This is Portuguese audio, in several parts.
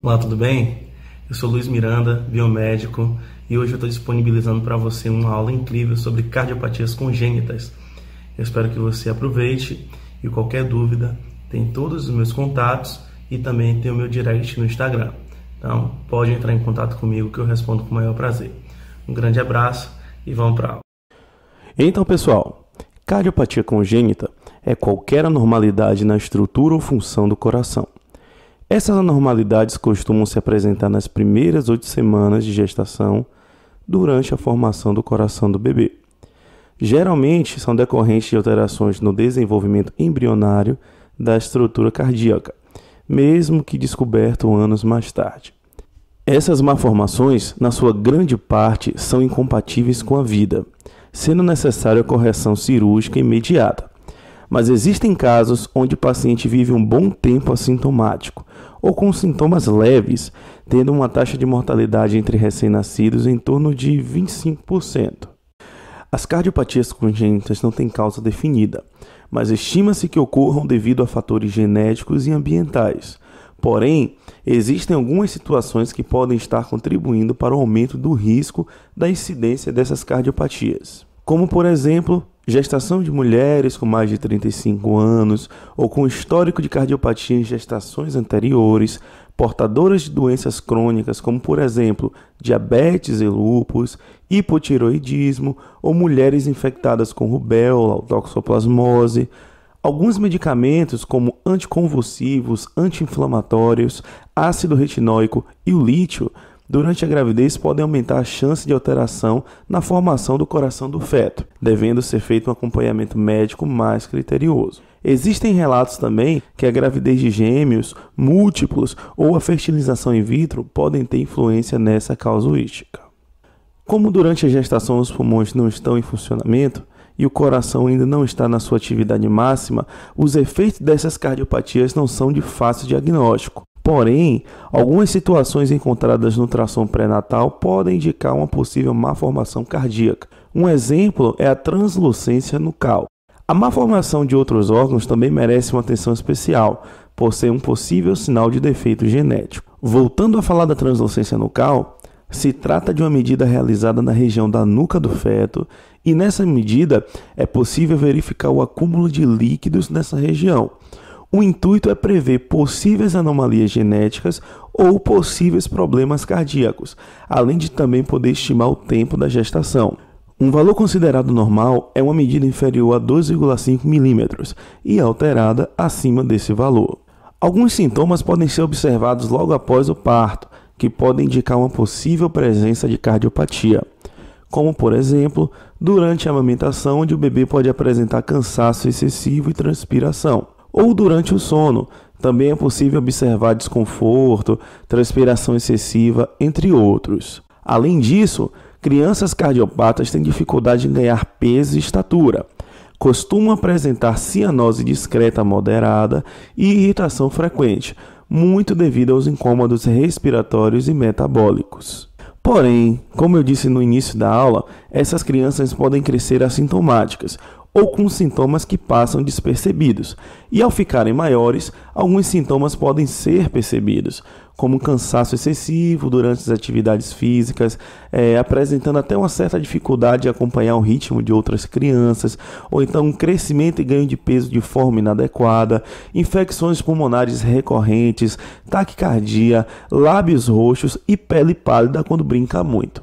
Olá, tudo bem? Eu sou Luiz Miranda, biomédico, e hoje eu estou disponibilizando para você uma aula incrível sobre cardiopatias congênitas. Eu espero que você aproveite e qualquer dúvida tem todos os meus contatos e também tem o meu direct no Instagram. Então pode entrar em contato comigo que eu respondo com o maior prazer. Um grande abraço e vamos para a aula. Então, pessoal, cardiopatia congênita é qualquer anormalidade na estrutura ou função do coração. Essas anormalidades costumam se apresentar nas primeiras 8 semanas de gestação durante a formação do coração do bebê. Geralmente são decorrentes de alterações no desenvolvimento embrionário da estrutura cardíaca, mesmo que descoberto anos mais tarde. Essas malformações, na sua grande parte, são incompatíveis com a vida, sendo necessária a correção cirúrgica imediata. Mas existem casos onde o paciente vive um bom tempo assintomático ou com sintomas leves, tendo uma taxa de mortalidade entre recém-nascidos em torno de 25%. As cardiopatias congênitas não têm causa definida, mas estima-se que ocorram devido a fatores genéticos e ambientais. Porém, existem algumas situações que podem estar contribuindo para o aumento do risco da incidência dessas cardiopatias, como, por exemplo, gestação de mulheres com mais de 35 anos ou com histórico de cardiopatia em gestações anteriores, portadoras de doenças crônicas como, por exemplo, diabetes e lúpus, hipotireoidismo ou mulheres infectadas com rubéola ou toxoplasmose. Alguns medicamentos, como anticonvulsivos, anti-inflamatórios, ácido retinóico e o lítio, durante a gravidez podem aumentar a chance de alteração na formação do coração do feto, devendo ser feito um acompanhamento médico mais criterioso. Existem relatos também que a gravidez de gêmeos, múltiplos ou a fertilização in vitro podem ter influência nessa casuística. Como durante a gestação os pulmões não estão em funcionamento, e o coração ainda não está na sua atividade máxima, os efeitos dessas cardiopatias não são de fácil diagnóstico. Porém, algumas situações encontradas no ultrassom pré-natal podem indicar uma possível malformação cardíaca. Um exemplo é a translucência nucal. A malformação de outros órgãos também merece uma atenção especial, por ser um possível sinal de defeito genético. Voltando a falar da translucência nucal, se trata de uma medida realizada na região da nuca do feto e nessa medida é possível verificar o acúmulo de líquidos nessa região. O intuito é prever possíveis anomalias genéticas ou possíveis problemas cardíacos, além de também poder estimar o tempo da gestação. Um valor considerado normal é uma medida inferior a 2,5 milímetros e alterada acima desse valor. Alguns sintomas podem ser observados logo após o parto, que podem indicar uma possível presença de cardiopatia, como, por exemplo, durante a amamentação, onde o bebê pode apresentar cansaço excessivo e transpiração, ou durante o sono. Também é possível observar desconforto, transpiração excessiva, entre outros. Além disso, crianças cardiopatas têm dificuldade em ganhar peso e estatura, costumam apresentar cianose discreta moderada e irritação frequente, muito devido aos incômodos respiratórios e metabólicos. Porém, como eu disse no início da aula, essas crianças podem crescer assintomáticas ou com sintomas que passam despercebidos, e ao ficarem maiores, alguns sintomas podem ser percebidos, como cansaço excessivo durante as atividades físicas, apresentando até uma certa dificuldade de acompanhar o ritmo de outras crianças, ou então um crescimento e ganho de peso de forma inadequada, infecções pulmonares recorrentes, taquicardia, lábios roxos e pele pálida quando brinca muito.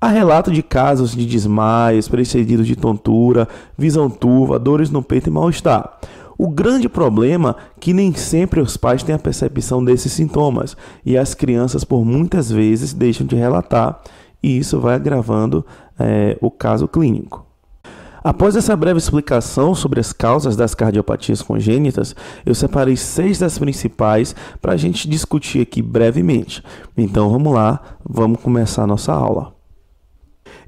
Há relato de casos de desmaios, precedidos de tontura, visão turva, dores no peito e mal-estar. O grande problema é que nem sempre os pais têm a percepção desses sintomas e as crianças por muitas vezes deixam de relatar e isso vai agravando o caso clínico. Após essa breve explicação sobre as causas das cardiopatias congênitas, eu separei 6 das principais para a gente discutir aqui brevemente. Então vamos lá, vamos começar a nossa aula.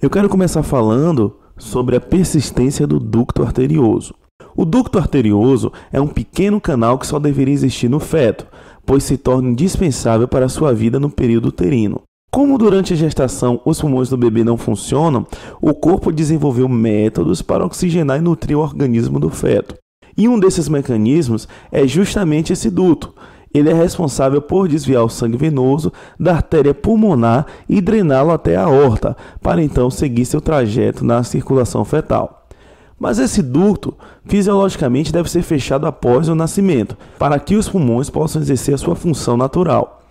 Eu quero começar falando sobre a persistência do ducto arterioso. O ducto arterioso é um pequeno canal que só deveria existir no feto, pois se torna indispensável para a sua vida no período uterino. Como durante a gestação os pulmões do bebê não funcionam, o corpo desenvolveu métodos para oxigenar e nutrir o organismo do feto. E um desses mecanismos é justamente esse duto. Ele é responsável por desviar o sangue venoso da artéria pulmonar e drená-lo até a aorta, para então seguir seu trajeto na circulação fetal. Mas esse duto, fisiologicamente, deve ser fechado após o nascimento, para que os pulmões possam exercer a sua função natural.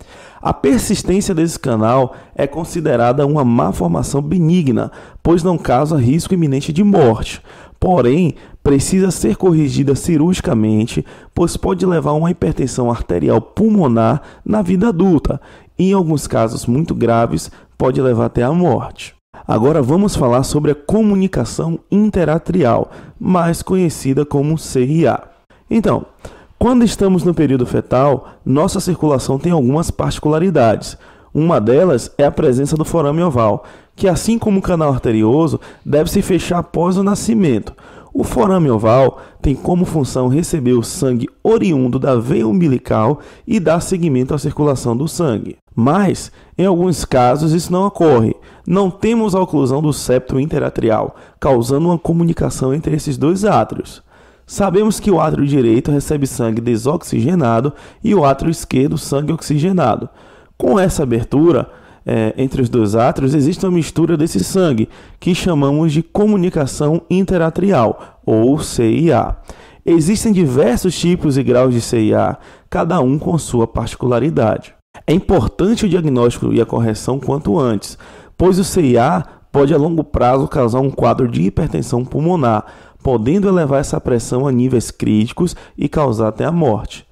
A persistência desse canal é considerada uma malformação benigna, pois não causa risco iminente de morte. Porém, precisa ser corrigida cirurgicamente, pois pode levar a uma hipertensão arterial pulmonar na vida adulta e, em alguns casos muito graves, pode levar até a morte. Agora vamos falar sobre a comunicação interatrial, mais conhecida como CIA. Então, quando estamos no período fetal, nossa circulação tem algumas particularidades. Uma delas é a presença do forame oval, que assim como o canal arterioso, deve se fechar após o nascimento. O forame oval tem como função receber o sangue oriundo da veia umbilical e dar seguimento à circulação do sangue. Mas, em alguns casos, isso não ocorre. Não temos a oclusão do septo interatrial, causando uma comunicação entre esses dois átrios. Sabemos que o átrio direito recebe sangue desoxigenado e o átrio esquerdo sangue oxigenado. Com essa abertura entre os dois átrios, existe uma mistura desse sangue, que chamamos de comunicação interatrial, ou CIA. Existem diversos tipos e graus de CIA, cada um com sua particularidade. É importante o diagnóstico e a correção quanto antes, pois o CIA pode a longo prazo causar um quadro de hipertensão pulmonar, podendo elevar essa pressão a níveis críticos e causar até a morte.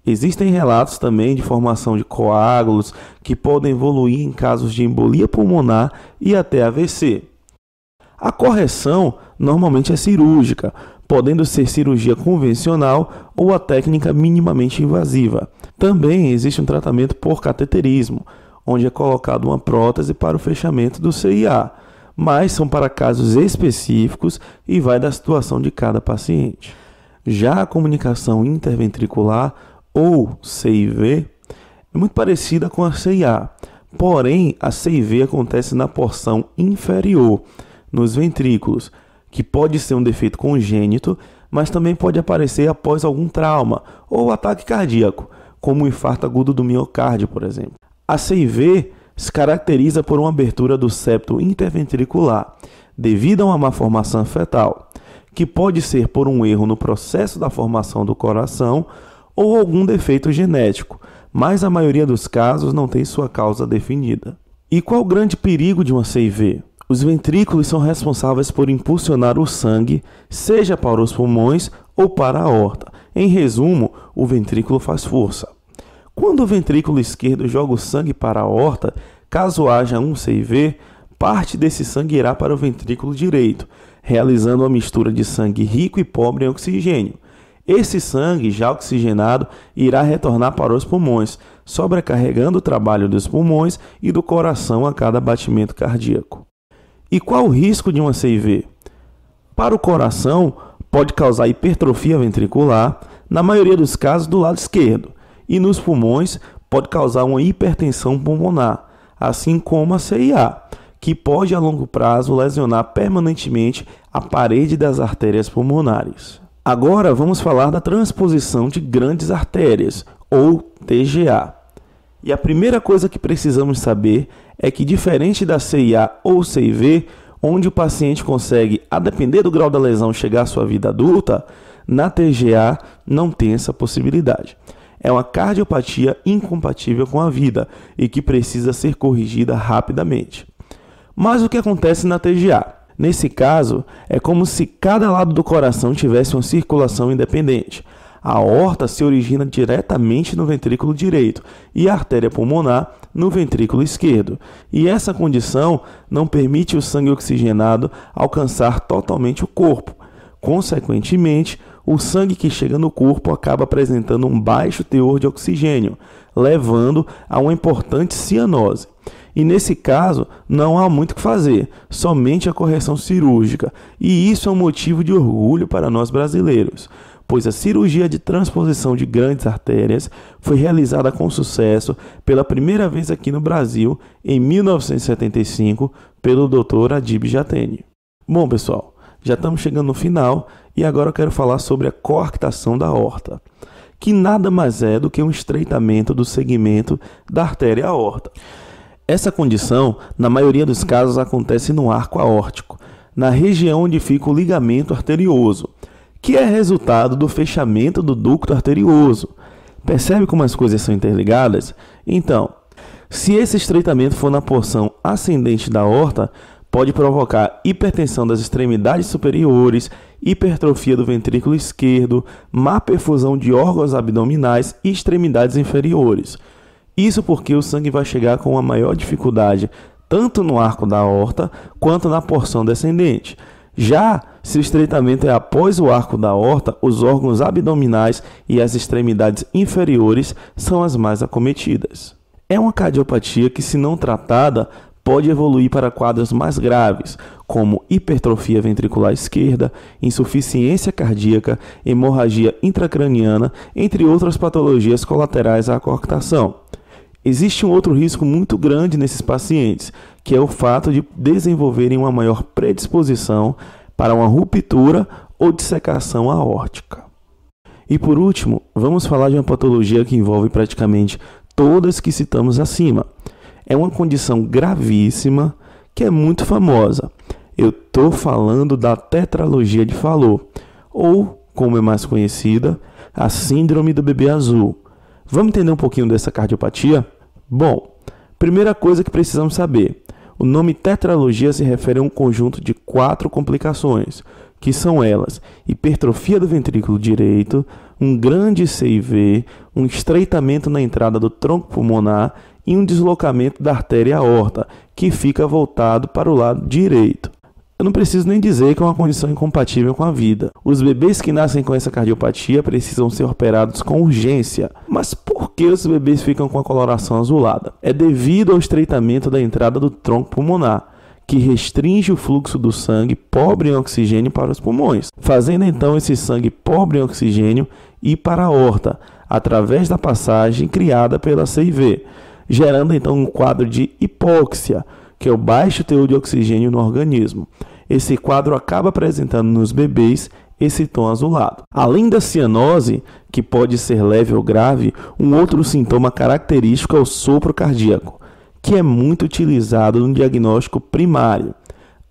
Existem relatos também de formação de coágulos que podem evoluir em casos de embolia pulmonar e até AVC. A correção normalmente é cirúrgica, podendo ser cirurgia convencional ou a técnica minimamente invasiva. Também existe um tratamento por cateterismo, onde é colocada uma prótese para o fechamento do CIA, mas são para casos específicos e vai da situação de cada paciente. Já a comunicação interventricular, ou CIV, é muito parecida com a CIA, porém a CIV acontece na porção inferior, nos ventrículos, que pode ser um defeito congênito, mas também pode aparecer após algum trauma ou ataque cardíaco, como o infarto agudo do miocárdio, por exemplo. A CIV se caracteriza por uma abertura do septo interventricular, devido a uma malformação fetal, que pode ser por um erro no processo da formação do coração ou algum defeito genético, mas a maioria dos casos não tem sua causa definida. E qual o grande perigo de uma CIV? Os ventrículos são responsáveis por impulsionar o sangue, seja para os pulmões ou para a aorta. Em resumo, o ventrículo faz força. Quando o ventrículo esquerdo joga o sangue para a aorta, caso haja um CIV, parte desse sangue irá para o ventrículo direito, realizando uma mistura de sangue rico e pobre em oxigênio. Esse sangue, já oxigenado, irá retornar para os pulmões, sobrecarregando o trabalho dos pulmões e do coração a cada batimento cardíaco. E qual o risco de uma CIV? Para o coração, pode causar hipertrofia ventricular, na maioria dos casos do lado esquerdo, e nos pulmões pode causar uma hipertensão pulmonar, assim como a CIA, que pode a longo prazo lesionar permanentemente a parede das artérias pulmonares. Agora vamos falar da transposição de grandes artérias, ou TGA. E a primeira coisa que precisamos saber é que, diferente da CIA ou CIV, onde o paciente consegue, a depender do grau da lesão, chegar à sua vida adulta, na TGA não tem essa possibilidade. É uma cardiopatia incompatível com a vida e que precisa ser corrigida rapidamente. Mas o que acontece na TGA? Nesse caso, é como se cada lado do coração tivesse uma circulação independente. A aorta se origina diretamente no ventrículo direito e a artéria pulmonar no ventrículo esquerdo. E essa condição não permite o sangue oxigenado alcançar totalmente o corpo. Consequentemente, o sangue que chega no corpo acaba apresentando um baixo teor de oxigênio, levando a uma importante cianose. E nesse caso, não há muito o que fazer, somente a correção cirúrgica. E isso é um motivo de orgulho para nós brasileiros, pois a cirurgia de transposição de grandes artérias foi realizada com sucesso pela primeira vez aqui no Brasil, em 1975, pelo Dr. Adib Jatene. Bom, pessoal, já estamos chegando no final e agora eu quero falar sobre a coarctação da aorta, que nada mais é do que um estreitamento do segmento da artéria aorta. Essa condição, na maioria dos casos, acontece no arco aórtico, na região onde fica o ligamento arterioso, que é resultado do fechamento do ducto arterioso. Percebe como as coisas são interligadas? Então, se esse estreitamento for na porção ascendente da aorta, pode provocar hipertensão das extremidades superiores, hipertrofia do ventrículo esquerdo, má perfusão de órgãos abdominais e extremidades inferiores. Isso porque o sangue vai chegar com uma maior dificuldade tanto no arco da aorta quanto na porção descendente. Já se o estreitamento é após o arco da aorta, os órgãos abdominais e as extremidades inferiores são as mais acometidas. É uma cardiopatia que, se não tratada, pode evoluir para quadros mais graves, como hipertrofia ventricular esquerda, insuficiência cardíaca, hemorragia intracraniana, entre outras patologias colaterais à coarctação. Existe um outro risco muito grande nesses pacientes, que é o fato de desenvolverem uma maior predisposição para uma ruptura ou dissecação aórtica. E por último, vamos falar de uma patologia que envolve praticamente todas que citamos acima. É uma condição gravíssima que é muito famosa. Eu estou falando da tetralogia de Fallot, ou, como é mais conhecida, a síndrome do bebê azul. Vamos entender um pouquinho dessa cardiopatia? Bom, primeira coisa que precisamos saber, o nome tetralogia se refere a um conjunto de 4 complicações, que são elas: hipertrofia do ventrículo direito, um grande CIV, um estreitamento na entrada do tronco pulmonar e um deslocamento da artéria aorta, que fica voltado para o lado direito. Eu não preciso nem dizer que é uma condição incompatível com a vida. Os bebês que nascem com essa cardiopatia precisam ser operados com urgência. Mas por que os bebês ficam com a coloração azulada? É devido ao estreitamento da entrada do tronco pulmonar, que restringe o fluxo do sangue pobre em oxigênio para os pulmões, fazendo então esse sangue pobre em oxigênio ir para a aorta, através da passagem criada pela CIV, gerando então um quadro de hipóxia, que é o baixo teor de oxigênio no organismo. Esse quadro acaba apresentando nos bebês esse tom azulado. Além da cianose, que pode ser leve ou grave, um outro sintoma característico é o sopro cardíaco, que é muito utilizado no diagnóstico primário,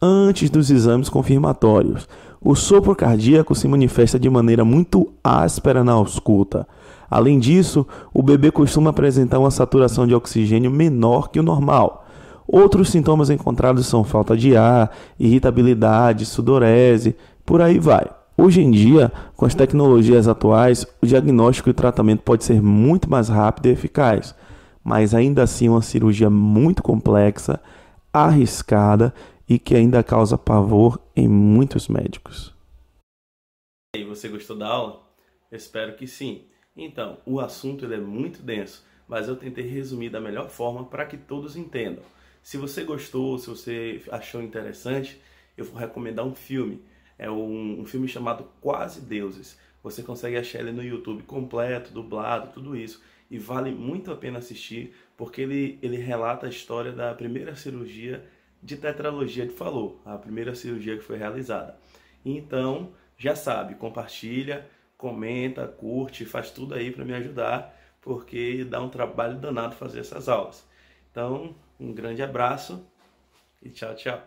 antes dos exames confirmatórios. O sopro cardíaco se manifesta de maneira muito áspera na ausculta. Além disso, o bebê costuma apresentar uma saturação de oxigênio menor que o normal. Outros sintomas encontrados são falta de ar, irritabilidade, sudorese, por aí vai. Hoje em dia, com as tecnologias atuais, o diagnóstico e o tratamento pode ser muito mais rápido e eficaz, mas ainda assim é uma cirurgia muito complexa, arriscada e que ainda causa pavor em muitos médicos. E aí, você gostou da aula? Eu espero que sim. Então, o assunto ele é muito denso, mas eu tentei resumir da melhor forma para que todos entendam. Se você gostou, se você achou interessante, eu vou recomendar um filme. É um filme chamado Quase Deuses. Você consegue achar ele no YouTube completo, dublado, tudo isso. E vale muito a pena assistir, porque ele relata a história da primeira cirurgia de tetralogia de Fallot, a primeira cirurgia que foi realizada. Então, já sabe, compartilha, comenta, curte, faz tudo aí para me ajudar, porque dá um trabalho danado fazer essas aulas. Então, um grande abraço e tchau, tchau.